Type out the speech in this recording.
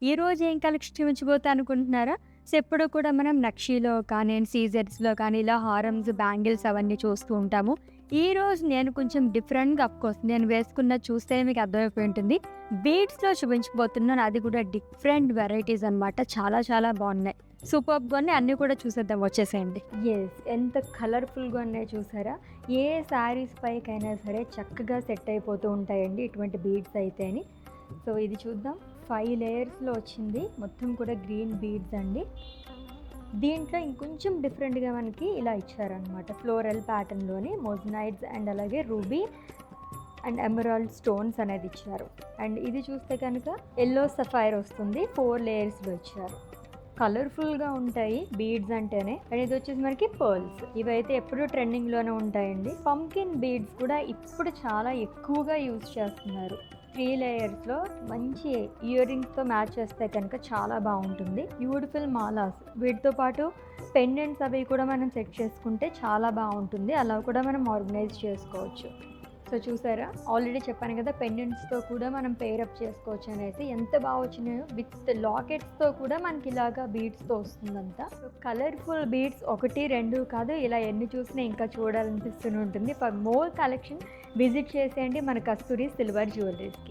ఈరోజు ఏం కలెక్షన్ చూపించబోతా అనుకుంటున్నారా? సో, ఎప్పుడూ కూడా మనం నక్షీలో కానీ, సీజెడ్స్‌లో కానీ ఇలా హారమ్స్, బ్యాంగిల్స్ అవన్నీ చూస్తూ ఉంటాము. ఈరోజు నేను కొంచెం డిఫరెంట్‌గా అఫ్‌కోర్స్ నేను వేసుకున్నది చూస్తేనే మీకు అర్థమైపోయి ఉంటుంది. బీడ్స్‌లో చూపించబోతున్నాను. అది కూడా డిఫరెంట్ వెరైటీస్ అనమాట. చాలా చాలా బాగున్నాయి. సూపర్బ్‌గా ఉన్నాయి. అన్నీ కూడా చూసేద్దాం వచ్చేసేయండి. యెస్. ఎంత కలర్‌ఫుల్‌గా ఉన్నాయో చూసారా? ఏ శారీస్ పైకైనా సరే చక్కగా సెట్ అయిపోతూ ఉంటాయండి ఇటువంటి బీడ్స్ అయితేని. సో, ఇది చూద్దాం. 5 లేయర్స్‌లో వచ్చింది. మొత్తం కూడా గ్రీన్ బీడ్స్ అండి. దీంట్లో ఇంకొంచెం డిఫరెంట్‌గా మనకి ఇలా ఇచ్చారనమాట. ఫ్లోరల్ ప్యాటర్న్‌లోని మోజనైట్స్ అండ్ అలాగే రూబీ అండ్ ఎమరాల్డ్ స్టోన్స్ అనేది ఇచ్చారు. అండ్ ఇది చూస్తే కనుక యెల్లో సఫైర్ వస్తుంది. 4 లేయర్స్‌లో ఇచ్చారు. కలర్‌ఫుల్‌గా ఉంటాయి బీడ్స్ అంటేనే. అండ్ ఇది వచ్చేసి మనకి పర్ల్స్. ఇవైతే ఎప్పుడూ ట్రెండింగ్‌లోనే ఉంటాయండి. పంకిన్ బీడ్స్ కూడా ఇప్పుడు చాలా ఎక్కువగా యూజ్ చేస్తున్నారు. 3 లేయర్స్‌లో మంచి ఇయర్ రింగ్స్‌తో మ్యాచ్ చేస్తే కనుక చాలా బాగుంటుంది. బ్యూటిఫుల్ మాలాస్. వీటితో పాటు పెండెంట్స్ అవి కూడా మనం సెట్ చేసుకుంటే చాలా బాగుంటుంది. అలా కూడా మనం ఆర్గనైజ్ చేసుకోవచ్చు. సో, చూసారా? ఆల్రెడీ చెప్పాను కదా, పెండెంట్స్‌తో కూడా మనం పేరప్ చేసుకోవచ్చు అనేసి. ఎంత బాగా వచ్చినాయో విత్ లాకెట్స్‌తో కూడా మనకి ఇలాగా బీడ్స్‌తో వస్తుందంతా. సో, కలర్ఫుల్ బీడ్స్ 1, 2 కాదు, ఇలా ఎన్ని చూసినా ఇంకా చూడాలనిపిస్తూనే ఉంటుంది. ఫర్ మోర్ కలెక్షన్ విజిట్ చేసేయండి మన కస్తూరి సిల్వర్ జ్యువెలరీస్‌కి.